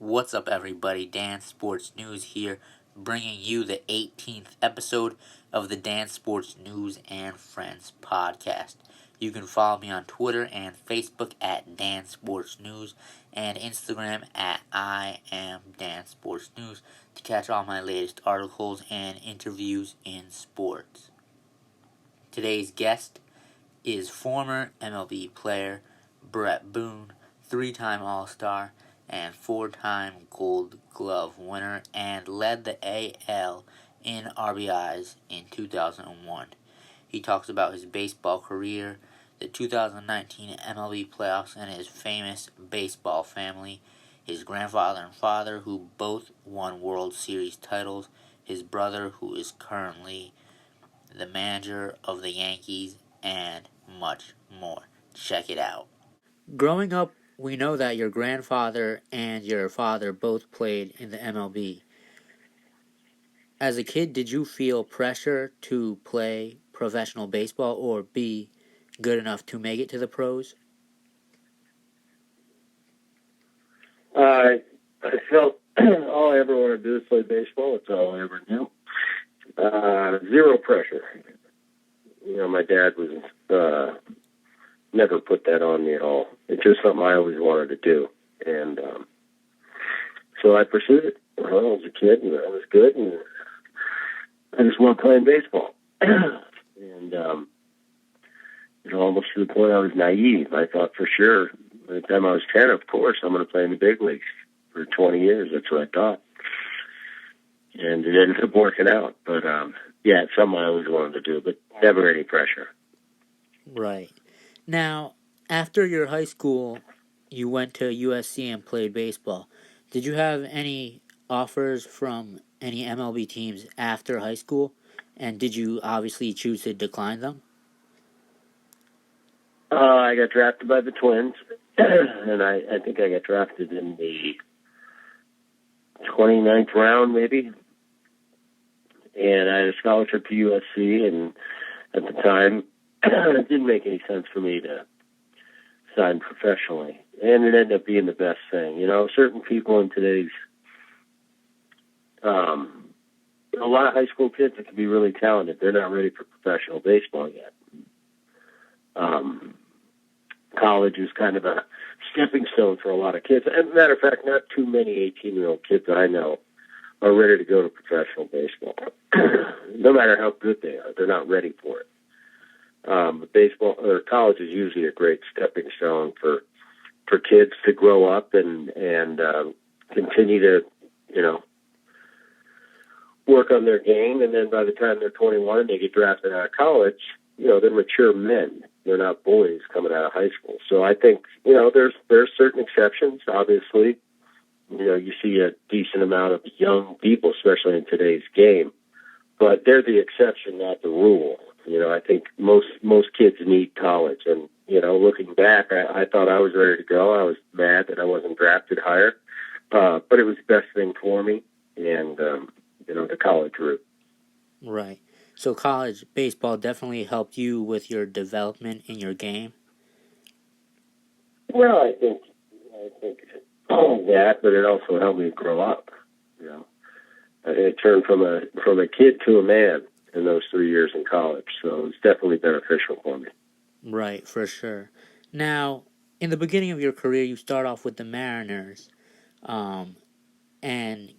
What's up, everybody? Dan Sports News here, bringing you the 18th episode of the Dansportsnews and Friends podcast. You can follow me on Twitter and Facebook at Dansportsnews and Instagram at I am Dansportsnews to catch all my latest articles and interviews in sports. Today's guest is former MLB player Bret Boone, three-time All-Star, and four-time Gold Glove winner, and led the AL in RBIs in 2001. He talks about his baseball career, the 2019 MLB Playoffs, and his famous baseball family, his grandfather and father, who both won World Series titles, his brother, who is currently the manager of the Yankees, and much more. Check it out. Growing up, we know that your grandfather and your father both played in the MLB. As a kid, did you feel pressure to play professional baseball or be good enough to make it to the pros? I felt all I ever wanted to do is play baseball. That's all I ever knew. Zero pressure. You know, my dad was never put that on me at all. It's just something I always wanted to do. And so I pursued it. When I was a kid, and I was good, and I just loved playing baseball. And, almost to the point I was naive. I thought for sure, by the time I was 10, of course, I'm going to play in the big leagues. For 20 years, that's what I thought. And it ended up working out. But, yeah, it's something I always wanted to do, but never any pressure. Right. Now, after your high school, you went to USC and played baseball. Did you have any offers from any MLB teams after high school? And did you obviously choose to decline them? I got drafted by the Twins, and I think I got drafted in the 29th round, maybe. And I had a scholarship to USC, and at the time, it didn't make any sense for me to sign professionally. And it ended up being the best thing. You know, certain people in today's, a lot of high school kids that can be really talented, they're not ready for professional baseball yet. College is kind of a stepping stone for a lot of kids. As a matter of fact, not too many 18-year-old kids I know are ready to go to professional baseball. No matter how good they are, they're not ready for it. Baseball or college is usually a great stepping stone for kids to grow up and continue to, work on their game. And then by the time they're 21 and they get drafted out of college, they're mature men. They're not boys coming out of high school. So I think, there's certain exceptions, obviously. You see a decent amount of young people, especially in today's game, but they're the exception, not the rule. I think most kids need college. And, looking back, I thought I was ready to go. I was mad that I wasn't drafted higher. But it was the best thing for me and, the college route. Right. So college baseball definitely helped you with your development in your game? Well, I think that, but it also helped me grow up. It turned from a kid to a man in those 3 years in college, so it's definitely beneficial for me. Right, for sure. Now, in the beginning of your career, you start off with the Mariners, and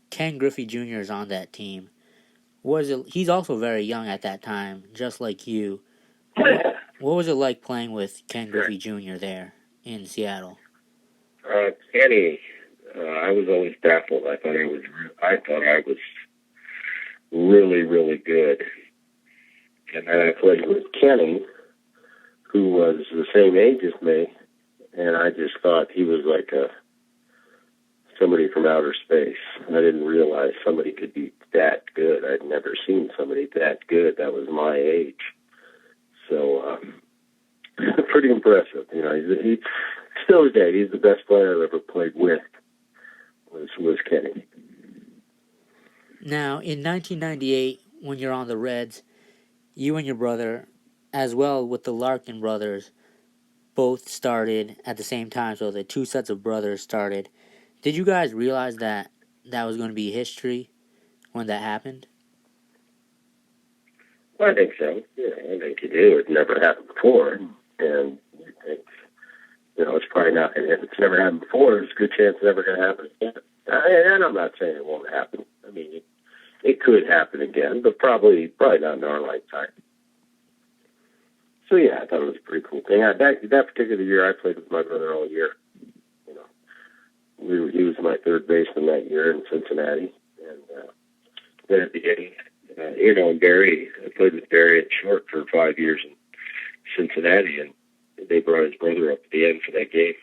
Ken Griffey Jr. is on that team. He's also very young at that time, just like you. What was it like playing with Ken Griffey Jr. there in Seattle? Kenny, I was always baffled. I thought I was really, really good. And then I played with Kenny, who was the same age as me, and I just thought he was like somebody from outer space. I didn't realize somebody could be that good. I'd never seen somebody that good that was my age. So, pretty impressive. He still today, he's the best player I've ever played with, was Kenny. Now, in 1998, when you're on the Reds, you and your brother, as well with the Larkin brothers, both started at the same time. So the two sets of brothers started. Did you guys realize that that was going to be history when that happened? Well, I think so. I think you do. It never happened before, and it's, it's probably not. If it's never happened before, there's a good chance it's never going to happen again. And I'm not saying it won't happen. I mean, it could happen again, but probably not in our lifetime. So yeah, I thought it was a pretty cool thing. That particular year, I played with my brother all year. He was my third baseman that year in Cincinnati, and then at the end, and Barry, I played with Barry at short for 5 years in Cincinnati, and they brought his brother up at the end for that game.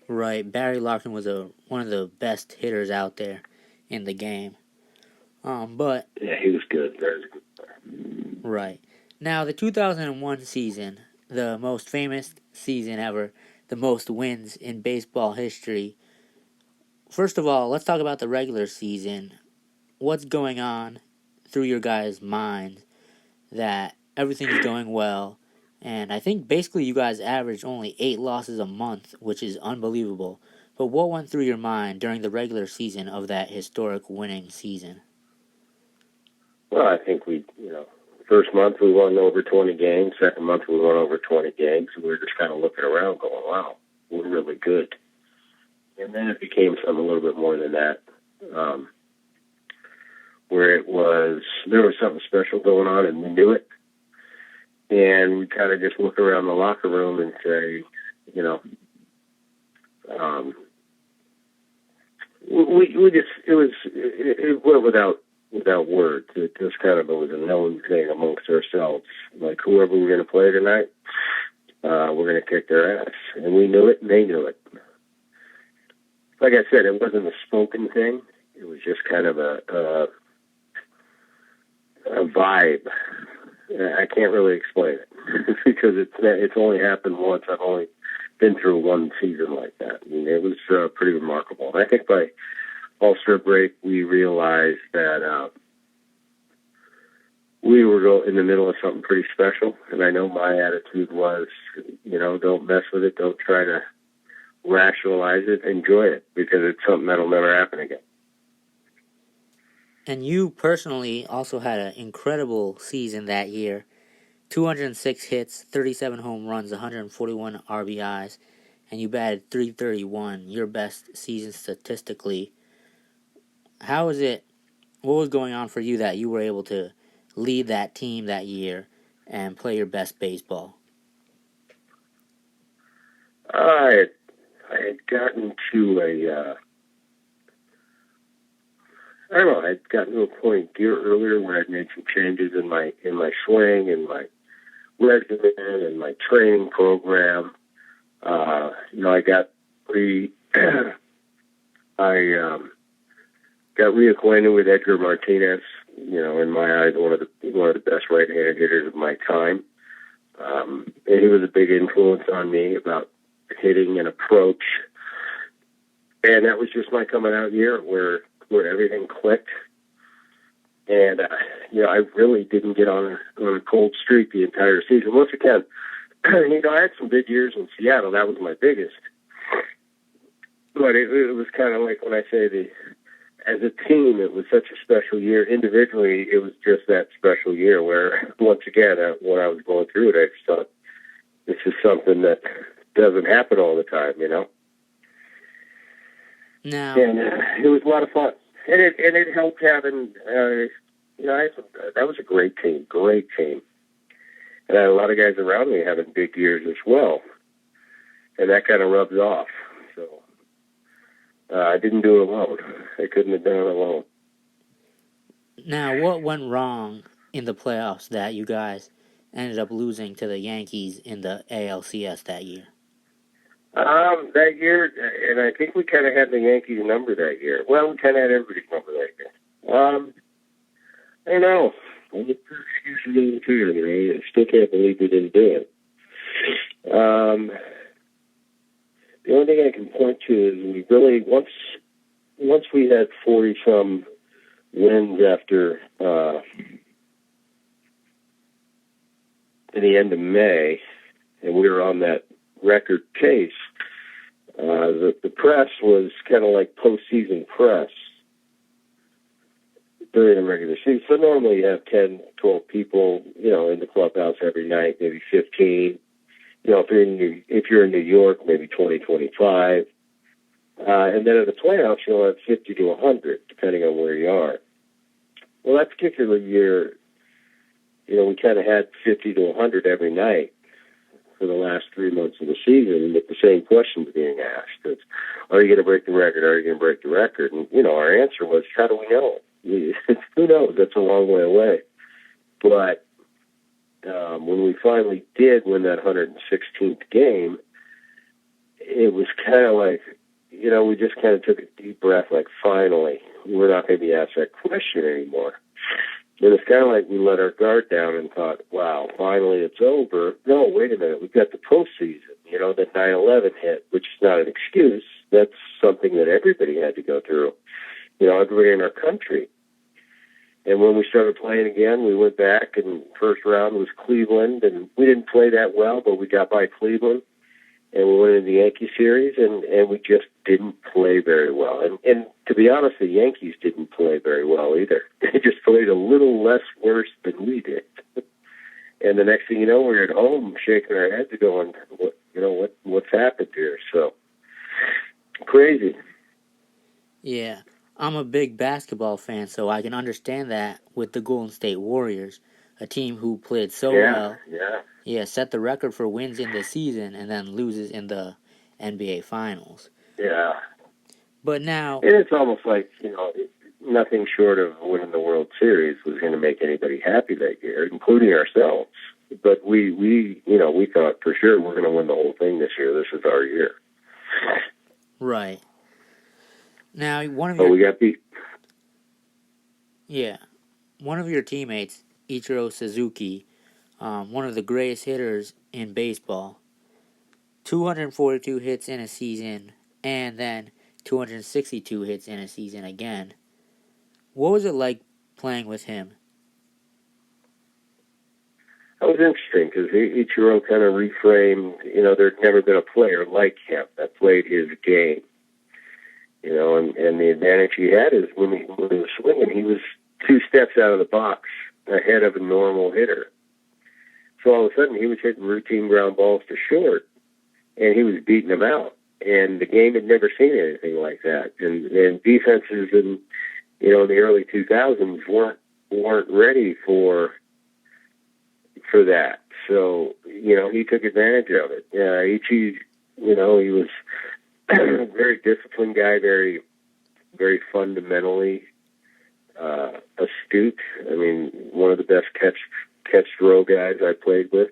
Right, Barry Larkin was one of the best hitters out there in the game. But yeah, he was good. Very good player. Right. Now, the 2001 season, the most famous season ever, the most wins in baseball history. First of all, let's talk about the regular season. What's going on through your guys' minds that everything's going well? And I think basically you guys averaged only 8 losses a month, which is unbelievable. But what went through your mind during the regular season of that historic winning season? Well, I think first month we won over 20 games. Second month we won over 20 games. We were just kind of looking around going, wow, we're really good. And then it became something a little bit more than that, where there was something special going on and we knew it. And we kind of just look around the locker room and say, it went without words. It just kind of was a known thing amongst ourselves. Like, whoever we're going to play tonight, we're going to kick their ass. And we knew it, and they knew it. Like I said, it wasn't a spoken thing. It was just kind of a vibe. I can't really explain it because it's only happened once. I've only been through one season like that. I mean, it was pretty remarkable. And I think by All-Star break, we realized that we were in the middle of something pretty special. And I know my attitude was, don't mess with it. Don't try to rationalize it. Enjoy it, because it's something that'll never happen again. And you personally also had an incredible season that year. 206 hits, 37 home runs, 141 RBIs, and you batted .331, your best season statistically. How was it? What was going on for you that you were able to lead that team that year and play your best baseball? I had gotten to I'd gotten to a point a year earlier where I'd made some changes in my swing and my regimen and my training program. I got got reacquainted with Edgar Martinez. In my eyes, one of the best right-handed hitters of my time. And he was a big influence on me about hitting and approach. And that was just my coming out year where everything clicked. And, I really didn't get on a cold streak the entire season. Once again, I had some big years in Seattle. That was my biggest. But it was kind of like when I say as a team, it was such a special year. Individually, it was just that special year where, once again, when I was going through it, I just thought, this is something that doesn't happen all the time, Now, and it was a lot of fun. And it helped having, that was a great team. And I had a lot of guys around me having big years as well. And that kind of rubs off. So I didn't do it alone. I couldn't have done it alone. Now, what went wrong in the playoffs that you guys ended up losing to the Yankees in the ALCS that year? That year, and I think we kind of had the Yankees number that year. Well, we kind of had everybody's number that year. I don't know. I look for excuses too. I still can't believe we didn't do it. The only thing I can point to is we really, once we had 40-some wins after in the end of May, and we were on that record pace, The press was kind of like postseason press during the regular season. So normally you have 10, 12 people, in the clubhouse every night, maybe 15. If you're in New York, maybe 20, 25. And then in the playoffs, you'll have 50 to 100, depending on where you are. Well, that particular year, we kind of had 50 to 100 every night for the last 3 months of the season, with the same questions being asked. It's, are you going to break the record? Are you going to break the record? And, our answer was, how do we know? Who knows? That's a long way away. But when we finally did win that 116th game, it was kind of like, we just kind of took a deep breath, like, finally, we're not going to be asked that question anymore. And it's kind of like we let our guard down and thought, wow, finally it's over. No, wait a minute, we've got the postseason. The 9/11 hit, which is not an excuse. That's something that everybody had to go through, everybody in our country. And when we started playing again, we went back, and first round was Cleveland, and we didn't play that well, but we got by Cleveland. And we went into the Yankee series, and we just didn't play very well. And to be honest, the Yankees didn't play very well either. They just played a little less worse than we did. And the next thing you know, we're at home shaking our heads going, what's happened here? So, crazy. Yeah, I'm a big basketball fan, so I can understand that with the Golden State Warriors, a team who played so well. Yeah, set the record for wins in the season and then loses in the NBA Finals. Yeah. But now... And it's almost like, nothing short of winning the World Series was going to make anybody happy that year, including ourselves. But we thought for sure we're going to win the whole thing this year. This is our year. Right. Now, we got beat. Yeah. One of your teammates, Ichiro Suzuki, one of the greatest hitters in baseball, 242 hits in a season, and then 262 hits in a season again. What was it like playing with him? That was interesting because Ichiro kind of reframed, there'd never been a player like him that played his game. And the advantage he had is when he was swinging, he was 2 steps out of the box ahead of a normal hitter. So all of a sudden, he was hitting routine ground balls to short, and he was beating them out. And the game had never seen anything like that. And defenses in the early 2000s weren't ready for that. So he took advantage of it. Ichi, he was a very disciplined guy, very, very fundamentally astute. I mean, one of the best catch throw guys I played with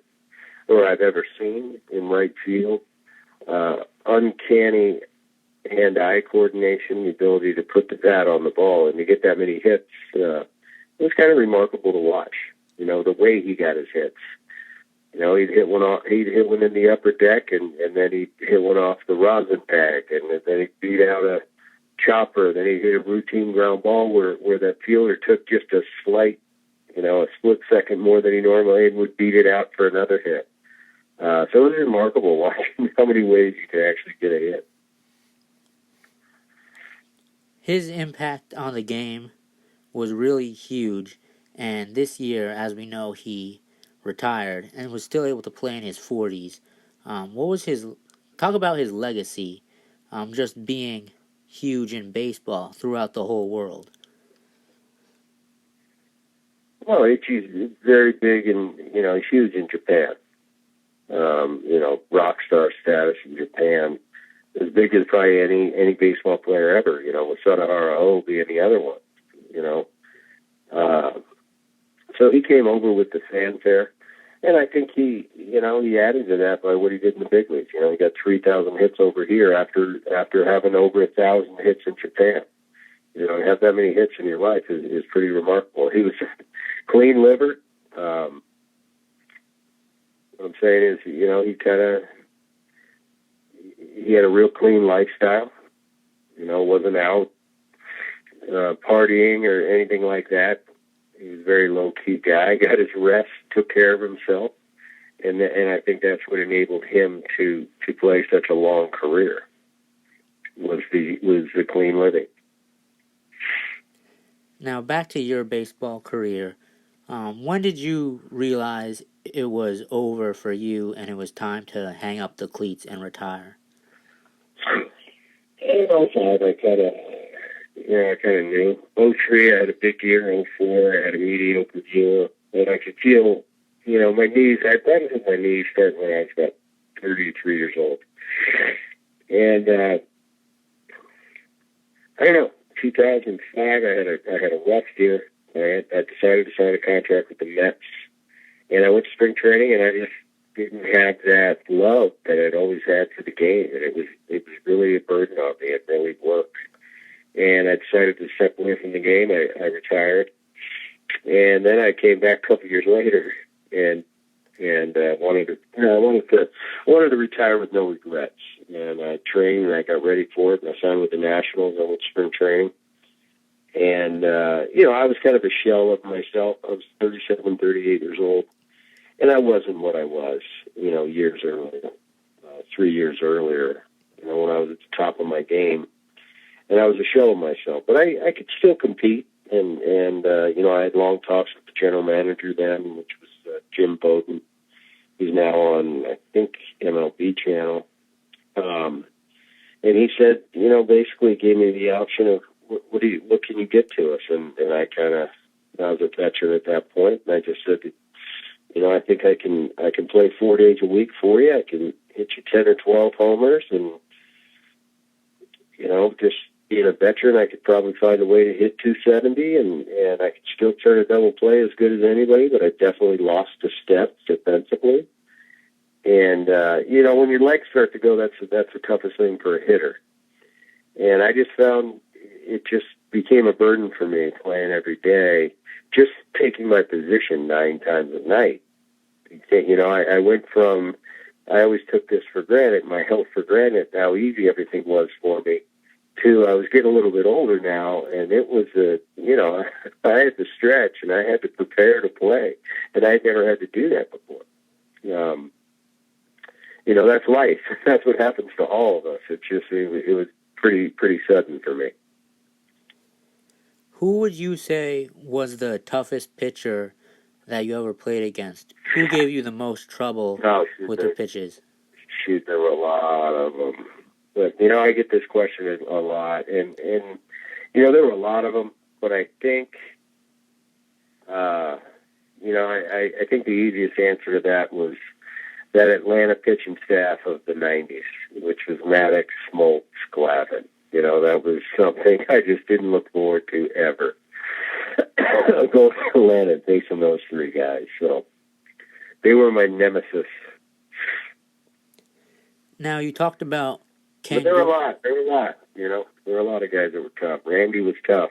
or I've ever seen in right field. Uncanny hand-eye coordination, the ability to put the bat on the ball and to get that many hits. It was kind of remarkable to watch. The way he got his hits. He'd hit one in the upper deck, and then he'd hit one off the rosin bag, and then he'd beat out a chopper. Then he'd hit a routine ground ball where that fielder took just a slight, a split second more than he normally and would beat it out for another hit. So it was remarkable watching how many ways you could actually get a hit. His impact on the game was really huge, and this year, as we know, he retired and was still able to play in his 40s. Talk about his legacy, just being huge in baseball throughout the whole world. Well, Ichi's very big and, he's huge in Japan. Rock star status in Japan. As big as probably any baseball player ever, with Sadahara O being the other one, So he came over with the fanfare, and I think he added to that by what he did in the big leagues. He got 3,000 hits over here after having over 1,000 hits in Japan. To have that many hits in your life is pretty remarkable. He was clean liver. What I'm saying is, he had a real clean lifestyle. Wasn't out partying or anything like that. He was a very low-key guy, got his rest, took care of himself, and I think that's what enabled him to play such a long career. the clean living. Now, back to your baseball career. When did you realize it was over for you and it was time to hang up the cleats and retire? In 05, I kind of knew. 03, I had a big year. 04, I had a mediocre year. And I could feel, my knees, I had my knees starting when I was about 33 years old. And, I don't know, 2005, I had a rough year. I decided to sign a contract with the Mets. And I went to spring training, and I just didn't have that love that I'd always had for the game. And it was really a burden on me. It really worked. And I decided to step away from the game. I retired. And then I came back a couple years later and wanted to retire with no regrets. And I trained and I got ready for it. And I signed with the Nationals. I went to spring training. And, I was kind of a shell of myself. I was 37, 38 years old. And I wasn't what I was, years earlier, 3 years earlier, when I was at the top of my game. And I was a shell of myself. But I could still compete. And I had long talks with the general manager then, which was Jim Bowden. He's now on, I think, MLB channel. And he said, basically gave me the option of, what can you get to us? And I was a veteran at that point, and I just said, I think I can play 4 days a week for you. I can hit you 10 or 12 homers, and just being a veteran, I could probably find a way to hit 270, and I could still turn a double play as good as anybody, but I definitely lost a step defensively. And when your legs start to go, that's the toughest thing for a hitter. And I just found it just became a burden for me playing every day, just taking my position 9 times a night. I went from, I always took this for granted, my health for granted, how easy everything was for me, to I was getting a little bit older now, and it was I had to stretch and I had to prepare to play, and I never had to do that before. That's life. That's what happens to all of us. It was pretty sudden for me. Who would you say was the toughest pitcher that you ever played against? Who gave you the most trouble with their pitches? Shoot, there were a lot of them. But, I get this question a lot. And there were a lot of them. But I think, I think the easiest answer to that was that Atlanta pitching staff of the 90s, which was Maddox, Smoltz, Glavine. That was something I just didn't look forward to ever. Go to Atlanta and face those 3 guys. So they were my nemesis. Now, you talked about But there were a lot. There were a lot of guys that were tough. Randy was tough.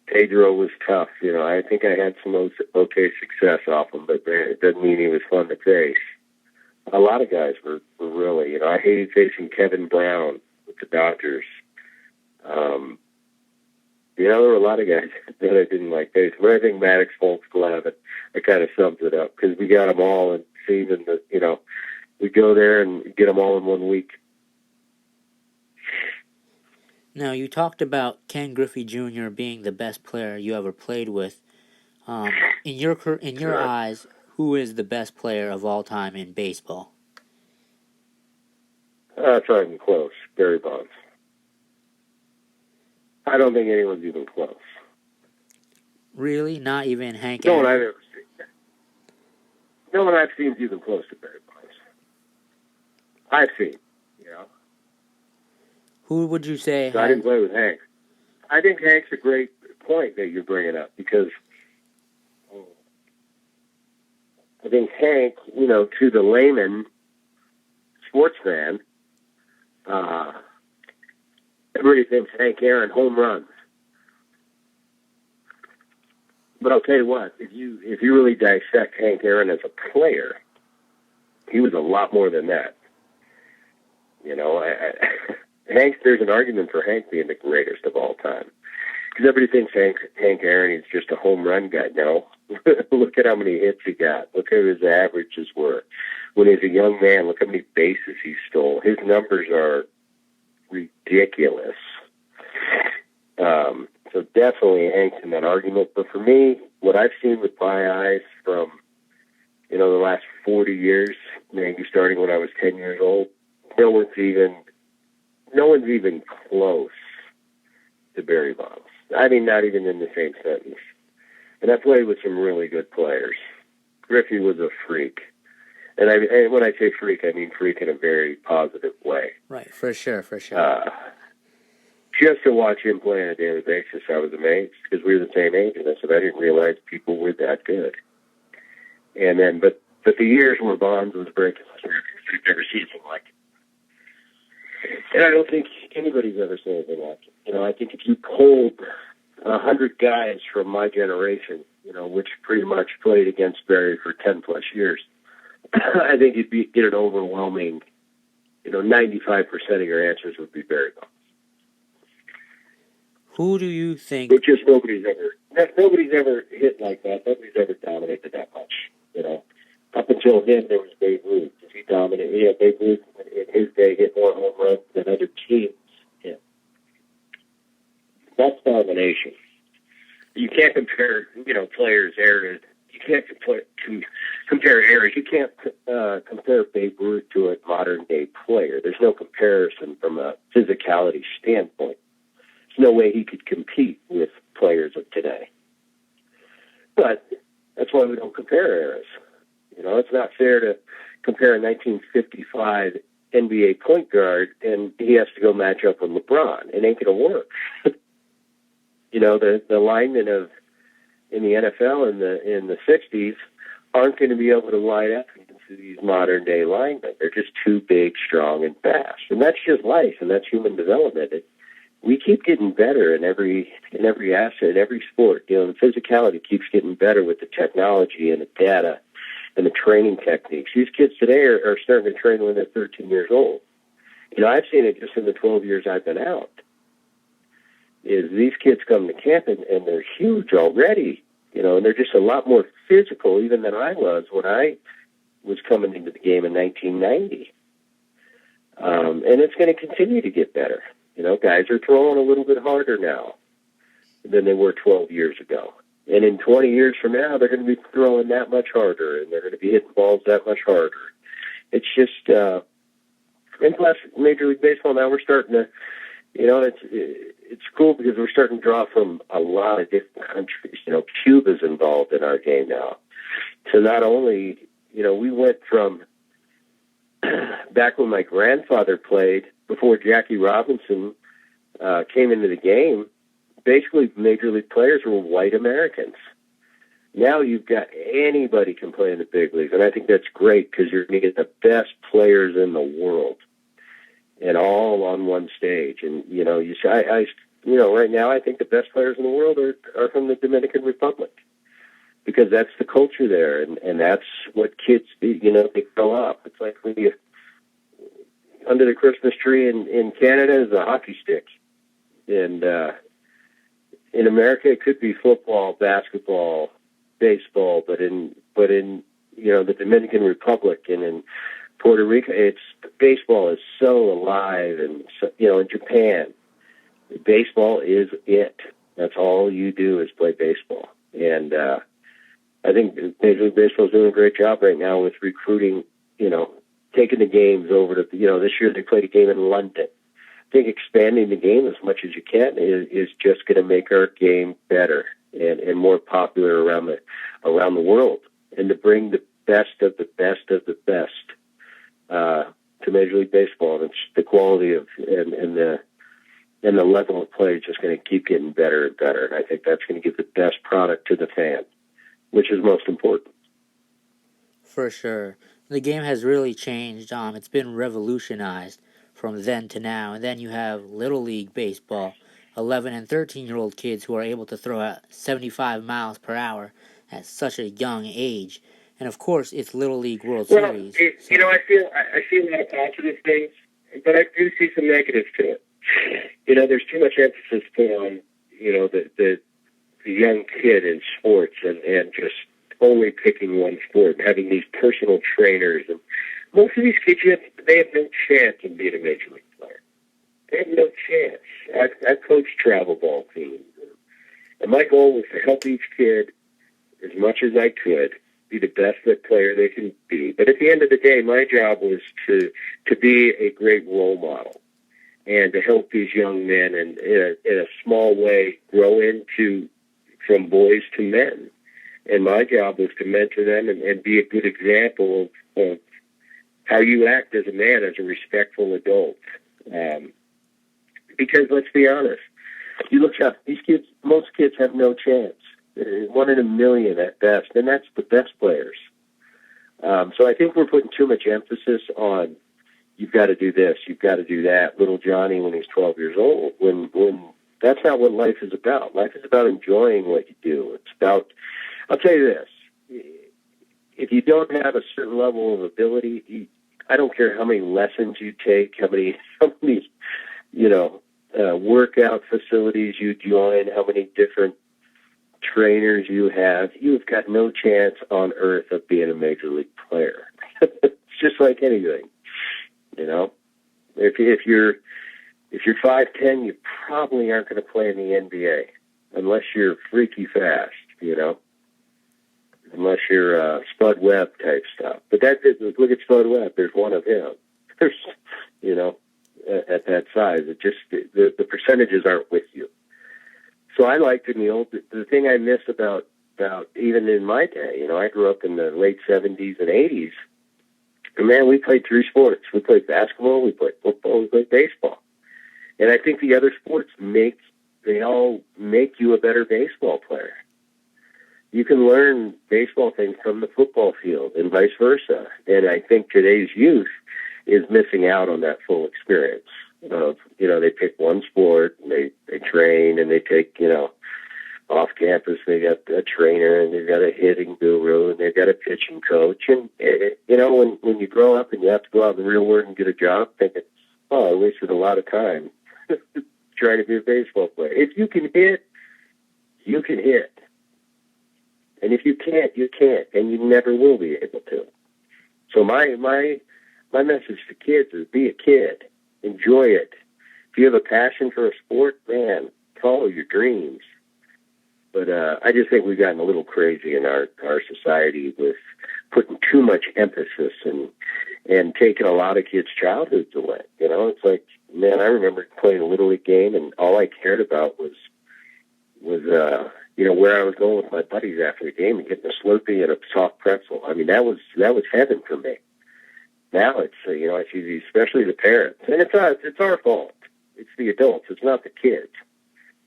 Pedro was tough. I think I had some okay success off him, but it doesn't mean he was fun to face. A lot of guys were really, I hated facing Kevin Brown with the Dodgers. There were a lot of guys that I didn't like facing. But I think Maddox, Smoltz, Glavine, it kind of sums it up, because we got them all and seemed that, we go there and get them all in 1 week. Now, you talked about Ken Griffey Jr. being the best player you ever played with. In your eyes, who is the best player of all time in baseball? It's not even close. Barry Bonds. I don't think anyone's even close. Really? Not even Hank No Aaron? one I've ever seen. No one I've seen is even close to Barry Bonds. I've seen, Who would you say? So I didn't play with Hank. I think Hank's a great point that you're bringing up, because I think Hank, to the layman sports fan, everybody thinks Hank Aaron home runs. But I'll tell you what, if you really dissect Hank Aaron as a player, he was a lot more than that. Hank, there's an argument for Hank being the greatest of all time, because everybody thinks Hank Aaron is just a home run guy. No, look at how many hits he got. Look at his averages were when he was a young man. Look how many bases he stole. His numbers are ridiculous. So definitely Hank's in that argument. But for me, what I've seen with my eyes from, the last 40 years, maybe starting when I was 10 years old, no one's even close to Barry Bonds. I mean, not even in the same sentence. And I played with some really good players. Griffey was a freak. And when I say freak, I mean freak in a very positive way. Right, for sure. Just to watch him play on a daily basis, I was amazed because we were the same age. And I said, I didn't realize people were that good. And then, but the years where Bonds was breaking his records, I've never seen anything like it. And I don't think anybody's ever seen anything like it. I think if you polled 100 guys from my generation, which pretty much played against Barry for 10 plus years, I think you'd get an overwhelming, 95% of your answers would be Barry Bonds. Who do you think? But just nobody's ever hit like that. Nobody's ever dominated that much. Up until him, there was Ray Boone. He dominated. Yeah, Ray Boone in his day hit more home runs than other teams hit. That's domination. You can't compare, players' eras. You can't compare eras. You can't compare Babe Ruth to a modern-day player. There's no comparison from a physicality standpoint. There's no way he could compete with players of today. But that's why we don't compare eras. It's not fair to compare a 1955 NBA point guard and he has to go match up with LeBron. It ain't going to work. The linemen in the NFL in the 60s aren't going to be able to line up against these modern day linemen. They're just too big, strong, and fast. And that's just life, and that's human development. We keep getting better in every asset, in every sport. The physicality keeps getting better with the technology and the data and the training techniques. These kids today are starting to train when they're 13 years old. I've seen it just in the 12 years I've been out. Is these kids come to camp and they're huge already, and they're just a lot more physical even than I was when I was coming into the game in 1990. And it's going to continue to get better. Guys are throwing a little bit harder now than they were 12 years ago. And in 20 years from now, they're going to be throwing that much harder, and they're going to be hitting balls that much harder. It's just, and plus, Major League Baseball now, we're starting to, it's cool because we're starting to draw from a lot of different countries. Cuba's involved in our game now. So not only, we went from back when my grandfather played, before Jackie Robinson came into the game, basically Major League players were white Americans. Now you've got anybody can play in the big leagues, and I think that's great because you're going to get the best players in the world, and all on one stage. And right now I think the best players in the world are from the Dominican Republic because that's the culture there, and that's what kids they grow up. It's like when you under the Christmas tree in Canada is a hockey stick, and in America it could be football, basketball, baseball, but in the Dominican Republic and in Puerto Rico, baseball is so alive, and in Japan, baseball is it. That's all you do is play baseball, and I think Major League Baseball is doing a great job right now with recruiting. Taking the games over to, this year they played a game in London. I think expanding the game as much as you can is just going to make our game better and more popular around the world, and to bring the best of the best of the best to Major League Baseball. And it's the quality of and the level of play is just going to keep getting better and better. And I think that's going to give the best product to the fan, which is most important. For sure. The game has really changed. It's been revolutionized from then to now. And then you have Little League Baseball, 11 and 13-year-old kids who are able to throw at 75 miles per hour at such a young age. And, of course, it's Little League World Series. I see a lot of positive things, but I do see some negatives to it. There's too much emphasis put on, the young kid in sports and just only picking one sport and having these personal trainers. And most of these kids, they have no chance of being a Major League player. They have no chance. I coached travel ball teams, and my goal was to help each kid as much as I could be the best that player they can be. But at the end of the day, my job was to be a great role model and to help these young men and in a small way grow into from boys to men. And my job was to mentor them and be a good example of how you act as a man, as a respectful adult. Because let's be honest, you look up, these kids, most kids have no chance. 1 in a million at best, and that's the best players. So I think we're putting too much emphasis on you've got to do this, you've got to do that. Little Johnny when he's 12 years old, when that's not what life is about. Life is about enjoying what you do. It's about, I'll tell you this, if you don't have a certain level of ability, I don't care how many lessons you take, how many workout facilities you join, how many different trainers you've got no chance on earth of being a major league player. It's just like anything, If you're 5'10", you probably aren't going to play in the NBA unless you're freaky fast, unless you're Spud Webb type stuff. But look at Spud Webb. There's one of him. There's, at that size, it just the percentages aren't with you. So I liked in the thing I miss about even in my day, I grew up in the late 70s and 80s. And man, we played 3 sports. We played basketball, we played football, we played baseball. And I think the other sports they all make you a better baseball player. You can learn baseball things from the football field and vice versa. And I think today's youth is missing out on that full experience of, they pick one sport, and they train, and they take, off campus, they got a trainer, and they've got a hitting guru, and they've got a pitching coach. And, when you grow up and you have to go out in the real world and get a job, thinking, I wasted a lot of time trying to be a baseball player. If you can hit, you can hit. And if you can't, you can't, and you never will be able to. So my message to kids is be a kid. Enjoy it. If you have a passion for a sport, man, follow your dreams. But I just think we've gotten a little crazy in our society with putting too much emphasis and taking a lot of kids' childhoods away. It's like, man, I remember playing a Little League game, and all I cared about was where I was going with my buddies after the game and getting a Slurpee and a soft pretzel. I mean, that was heaven for me. Now it's, I see these, especially the parents, and it's our fault. It's the adults. It's not the kids.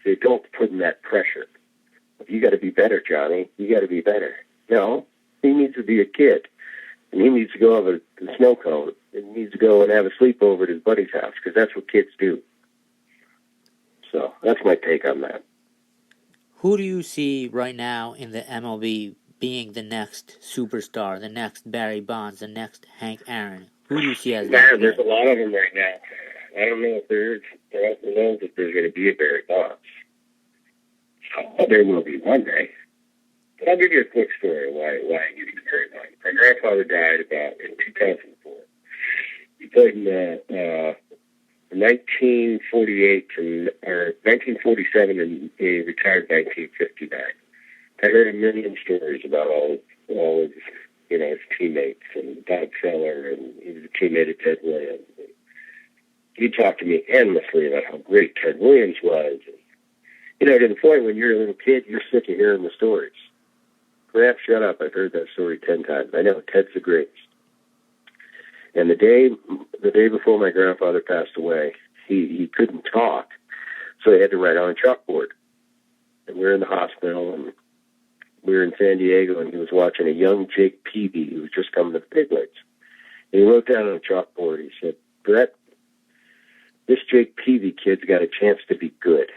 The adults putting that pressure. You got to be better, Johnny. You got to be better. No, he needs to be a kid, and he needs to go have a snow cone, and he needs to go and have a sleepover at his buddy's house, because that's what kids do. So that's my take on that. Who do you see right now in the MLB being the next superstar, the next Barry Bonds, the next Hank Aaron? Who do you see as that? There's a lot of them right now. I don't know if there's going to be a Barry Bonds. There will be one day. But I'll give you a quick story why I give you Barry Bonds. My grandfather died in 2004. He played in 1948 or 1947, and he retired in 1959. I heard a million stories about all his his teammates, and Bob Feller, and he was a teammate of Ted Williams. He talked to me endlessly about how great Ted Williams was. And, to the point when you're a little kid, you're sick of hearing the stories. Graf, shut up. I've heard that story 10 times. I know, Ted's the greatest. And the day before my grandfather passed away, he couldn't talk, so he had to write on a chalkboard. And we were in the hospital, and we were in San Diego, and he was watching a young Jake Peavy who was just coming to the big leagues. And he wrote down on a chalkboard, he said, Bret, this Jake Peavy kid's got a chance to be good.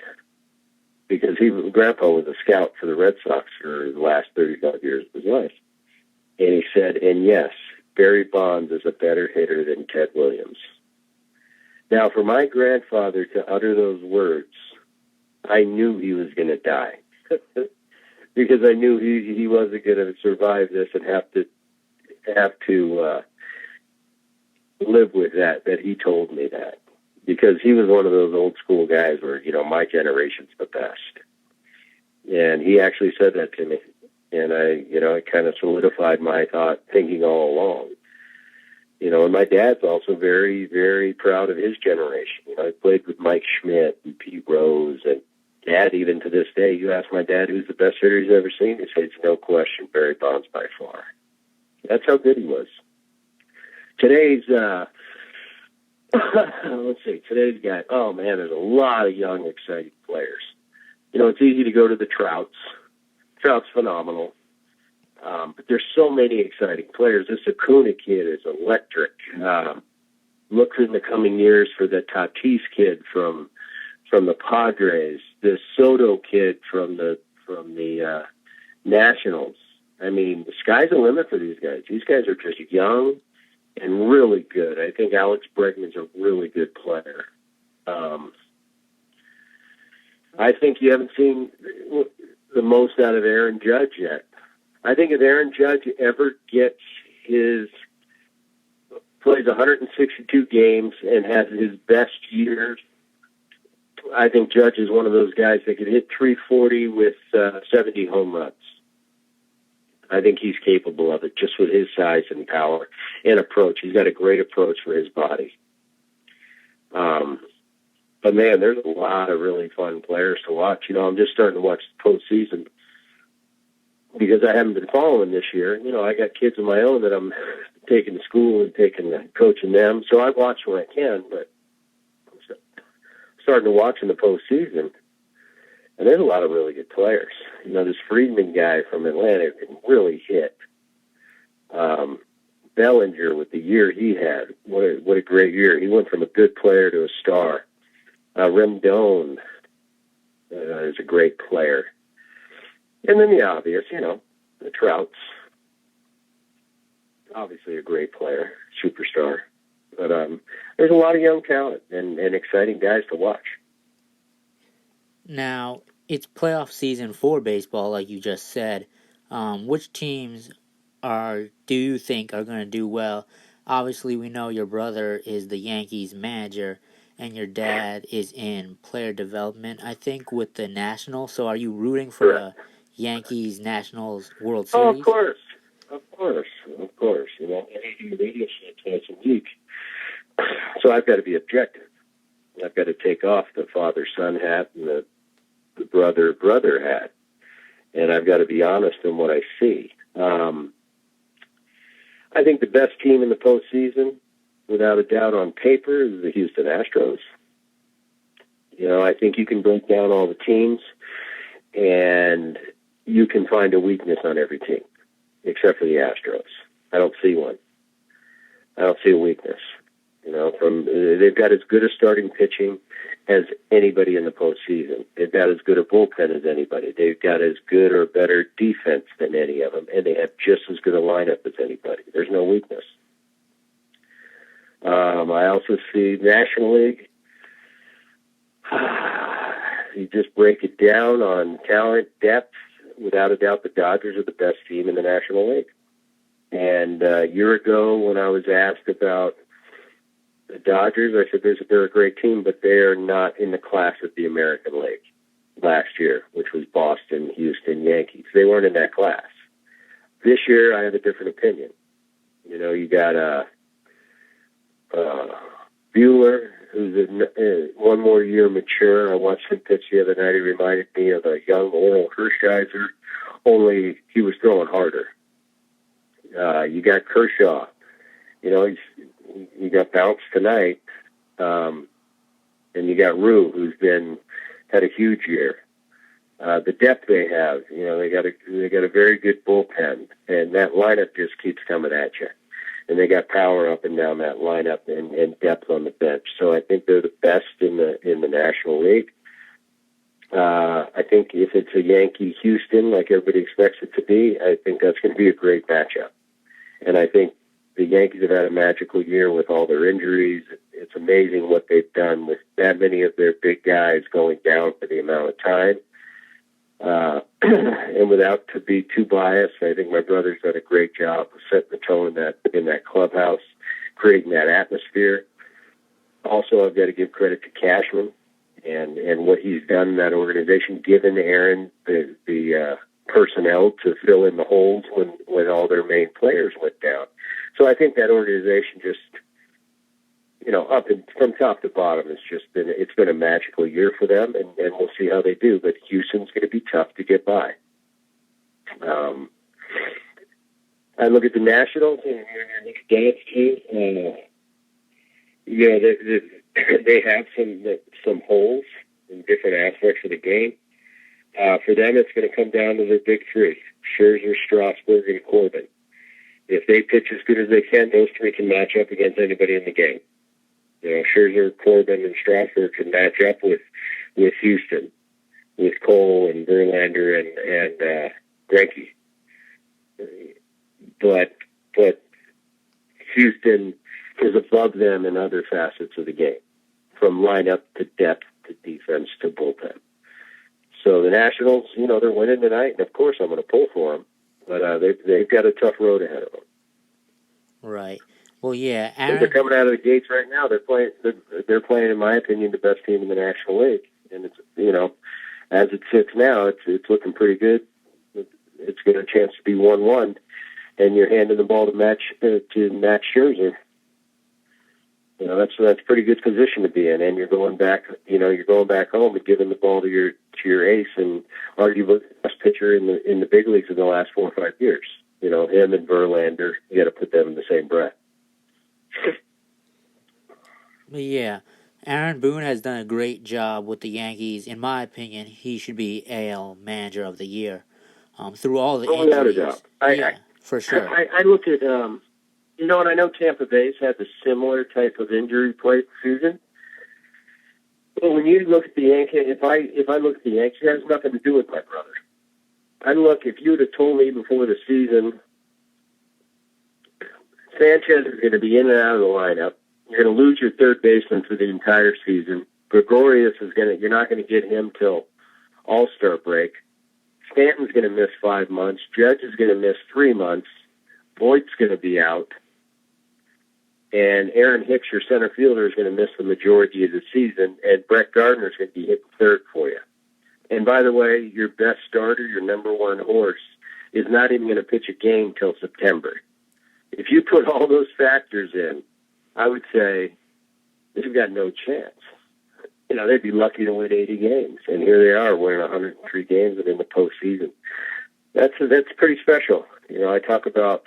Because Grandpa was a scout for the Red Sox for the last 35 years of his life. And he said, and yes, Barry Bonds is a better hitter than Ted Williams. Now, for my grandfather to utter those words, I knew he was going to die. Because I knew he wasn't going to survive this and have to live with that he told me that. because he was one of those old school guys where, my generation's the best. And he actually said that to me. And it kind of solidified my thinking all along. And my dad's also very, very proud of his generation. I played with Mike Schmidt and Pete Rose, and Dad, even to this day, you ask my dad who's the best hitter he's ever seen, he says, no question, Barry Bonds by far. That's how good he was. Today's, today's guy, oh man, there's a lot of young, exciting players. It's easy to go to the Trouts. Trout's phenomenal. But there's so many exciting players. This Acuna kid is electric. Look in the coming years for the Tatis kid from the Padres, the Soto kid from the Nationals. I mean, the sky's the limit for these guys. These guys are just young and really good. I think Alex Bregman's a really good player. I think you haven't seen the most out of Aaron Judge yet. I think if Aaron Judge ever plays 162 games and has his best year, I think Judge is one of those guys that could hit 340 with 70 home runs. I think he's capable of it just with his size and power and approach. He's got a great approach for his body. But man, there's a lot of really fun players to watch. I'm just starting to watch the postseason because I haven't been following this year. I got kids of my own that I'm taking to school and coaching them. So I watch when I can, but I'm starting to watch in the postseason. And there's a lot of really good players. This Friedman guy from Atlanta can really hit. Bellinger with the year he had. What a great year. He went from a good player to a star. Rendon is a great player. And then the obvious, the Trouts. Obviously a great player, superstar. But there's a lot of young talent and exciting guys to watch. Now, it's playoff season for baseball, like you just said. Which teams do you think are going to do well? Obviously, we know your brother is the Yankees manager, and your dad is in player development, I think, with the Nationals. So are you rooting for the Yankees Nationals World Series? Oh, of course. Any radio show twice a week. So I've got to be objective. I've got to take off the father-son hat and the brother-brother hat. And I've got to be honest in what I see. I think the best team in the postseason, without a doubt on paper, is the Houston Astros. I think you can break down all the teams, and you can find a weakness on every team, except for the Astros. I don't see one. I don't see a weakness. They've got as good a starting pitching as anybody in the postseason. They've got as good a bullpen as anybody. They've got as good or better defense than any of them, and they have just as good a lineup as anybody. There's no weakness. I also see National League. You just break it down on talent, depth. Without a doubt, the Dodgers are the best team in the National League. And a year ago, when I was asked about the Dodgers, I said they're a great team, but they are not in the class of the American League last year, which was Boston, Houston, Yankees. They weren't in that class. This year, I have a different opinion. You got Bueller, who's one more year mature. I watched him pitch the other night. He reminded me of a young Oral Hershiser, only he was throwing harder. You got Kershaw. He got bounced tonight. And you got Rue, who's had a huge year. The depth they have, they got a very good bullpen, and that lineup just keeps coming at you. And they got power up and down that lineup and depth on the bench. So I think they're the best in the National League. I think if it's a Yankee Houston, like everybody expects it to be, I think that's going to be a great matchup. And I think the Yankees have had a magical year with all their injuries. It's amazing what they've done with that many of their big guys going down for the amount of time. And without to be too biased, I think my brother's done a great job of setting the tone in that clubhouse, creating that atmosphere. Also, I've got to give credit to Cashman and what he's done in that organization, given Aaron the personnel to fill in the holes when all their main players went down. So I think that organization just, up and from top to bottom, it's been a magical year for them, and we'll see how they do. But Houston's going to be tough to get by. I look at the Nationals and Dan's team. They have some holes in different aspects of the game. For them, it's going to come down to the big three: Scherzer, Strasburg, and Corbin. If they pitch as good as they can, those three can match up against anybody in the game. Scherzer, Corbin, and Strasburg can match up with Houston, with Cole and Verlander and Greinke. But Houston is above them in other facets of the game, from lineup to depth to defense to bullpen. So the Nationals, they're winning tonight, and of course I'm going to pull for them, but they've got a tough road ahead of them. Right. Well, yeah, Aaron, they're coming out of the gates right now. They're playing, in my opinion, the best team in the National League, and it's as it sits now, it's looking pretty good. It's got a chance to be 1-1, and you're handing the ball to Max Scherzer. That's a pretty good position to be in, and you're going back home and giving the ball to your ace and arguably the best pitcher in the big leagues in the last 4 or 5 years. Him and Verlander, you got to put them in the same breath. Yeah, Aaron Boone has done a great job with the Yankees. In my opinion, he should be AL Manager of the Year. Through all the injuries. Without a doubt. For sure. I look at, and I know Tampa Bay's had the similar type of injury play season. But when you look at the Yankees, if I look at the Yankees, it has nothing to do with my brother. If you would have told me before the season, Sanchez is going to be in and out of the lineup. You're going to lose your third baseman for the entire season. Gregorius you're not going to get him till All-Star break. Stanton's going to miss 5 months. Judge is going to miss 3 months. Voigt's going to be out. And Aaron Hicks, your center fielder, is going to miss the majority of the season. And Brett Gardner is going to be hitting third for you. And by the way, your best starter, your number one horse, is not even going to pitch a game till September. If you put all those factors in, I would say they've got no chance. They'd be lucky to win 80 games. And here they are winning 103 games and in the postseason. That's pretty special. I talk about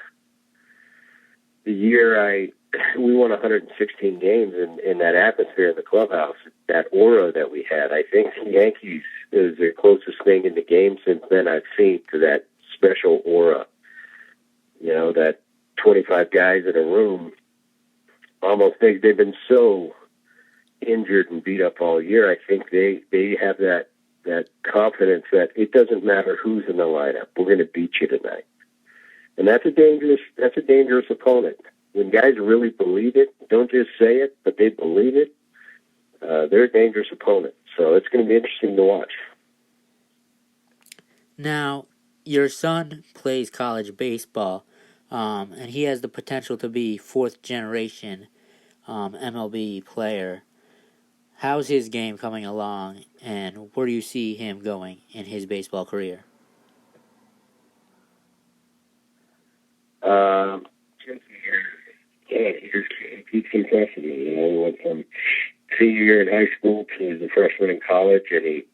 the year we won 116 games in that atmosphere in the clubhouse, that aura that we had. I think the Yankees is the closest thing in the game since then I've seen to that special aura. That 25 guys in a room, almost they've been so injured and beat up all year. I think they have that confidence that it doesn't matter who's in the lineup. We're going to beat you tonight. And that's a dangerous opponent. When guys really believe it, don't just say it, but they believe it, they're a dangerous opponent. So it's going to be interesting to watch. Now, your son plays college baseball, and he has the potential to be fourth generation MLB player. How's his game coming along, and where do you see him going in his baseball career? He keeps impressing me. He went from senior year in high school to as a freshman in college, and he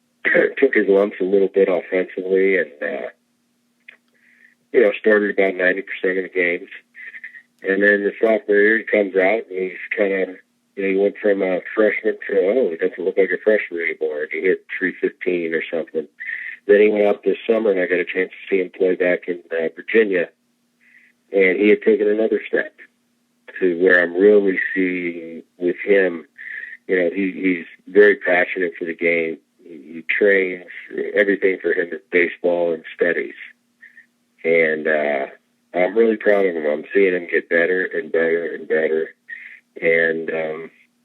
took his lumps a little bit offensively, and started about 90% of the games. And then the sophomore year, he comes out, and he's kind of, he went from a freshman to, he doesn't look like a freshman anymore. He hit 315 or something. Then he went up this summer, and I got a chance to see him play back in Virginia, and he had taken another step to where I'm really seeing with him, he's very passionate for the game. He trains. Everything for him is baseball and studies. And I'm really proud of him. I'm seeing him get better and better and better. And,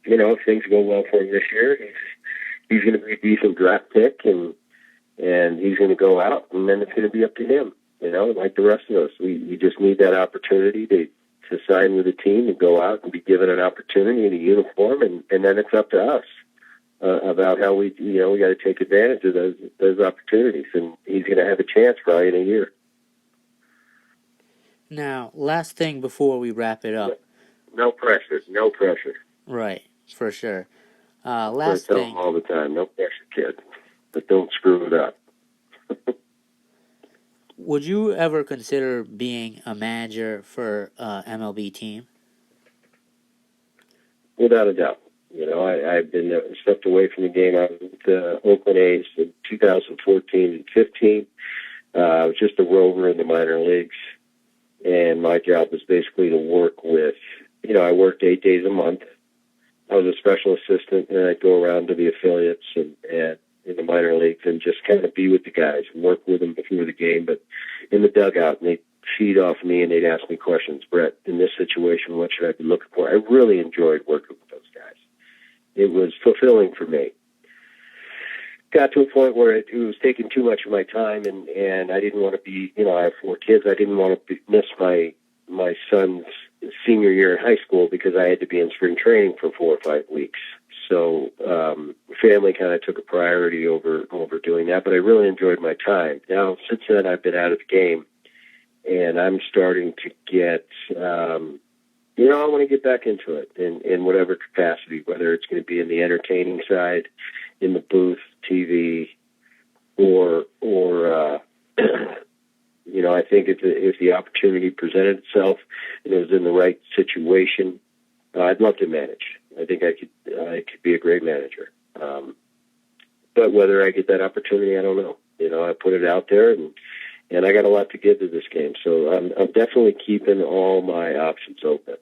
if things go well for him this year, he's going to be a decent draft pick, and he's going to go out, and then it's going to be up to him, like the rest of us. We just need that opportunity to to sign with a team and go out and be given an opportunity in a uniform, and then it's up to us about how we got to take advantage of those opportunities, and he's going to have a chance probably in a year. Now, last thing before we wrap it up. No pressure. No pressure. Right, for sure. Last thing. I tell them all the time, no pressure, kid, but don't screw it up. Would you ever consider being a manager for MLB team? Without a doubt. I've been stepped away from the game. I was with the Oakland A's in 2014 and 15. I was just a rover in the minor leagues, and my job was basically to work with, I worked 8 days a month. I was a special assistant, and I'd go around to the affiliates and in the minor leagues and just kind of be with the guys, work with them before the game, but in the dugout, and they'd feed off me and they'd ask me questions. Brett, in this situation, what should I be looking for? I really enjoyed working with those guys. It was fulfilling for me. Got to a point where it was taking too much of my time, and I didn't want to be, I have 4 kids. I didn't want to miss my son's senior year in high school because I had to be in spring training for 4 or 5 weeks. So family kind of took a priority over doing that, but I really enjoyed my time. Now, since then, I've been out of the game, and I'm starting to get, I want to get back into it in whatever capacity, whether it's going to be in the entertaining side, in the booth, TV, or I think if the opportunity presented itself and it was in the right situation, I'd love to manage. I think I could be a great manager. But whether I get that opportunity, I don't know. I put it out there, and I got a lot to give to this game. So I'm definitely keeping all my options open.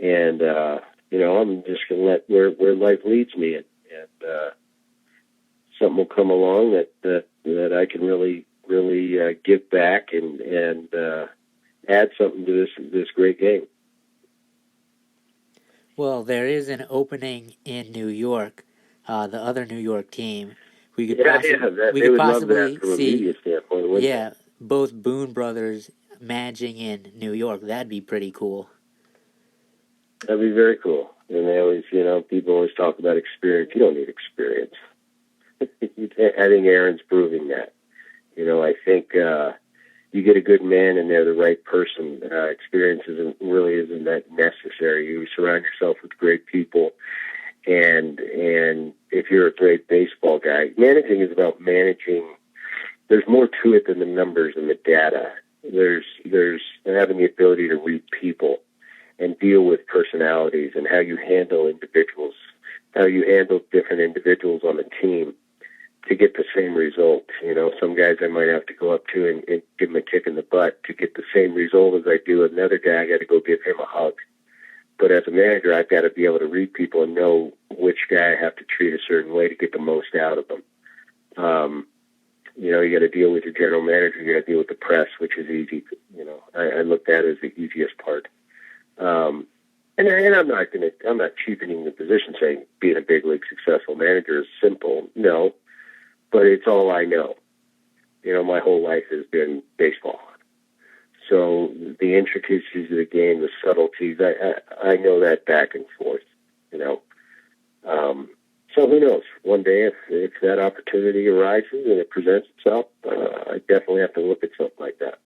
And, I'm just going to let where life leads me, and something will come along that I can really give back and add something to this great game. Well, there is an opening in New York, the other New York team. We could possibly see, both Boone brothers managing in New York. That'd be pretty cool. That'd be very cool. And they always, people always talk about experience. You don't need experience. I think Aaron's proving that. I think you get a good man and they're the right person. Experience isn't that necessary. You surround yourself with great people, and if you're a great baseball guy, managing is about managing. There's more to it than the numbers and the data. There's having the ability to read people and deal with personalities and how you handle individuals, how you handle different individuals on a team to get the same result. Some guys I might have to go up to and give them a kick in the butt to get the same result as I do another guy. I got to go give him a hug. But as a manager, I've got to be able to read people and know which guy I have to treat a certain way to get the most out of them. You got to deal with your general manager. You got to deal with the press, which is easy. I look at it as the easiest part. And I'm not cheapening the position, saying being a big league successful manager is simple. No, but it's all I know. My whole life has been baseball. So the intricacies of the game, the subtleties, I know that back and forth. So who knows? One day, if that opportunity arises and it presents itself, I definitely have to look at something like that.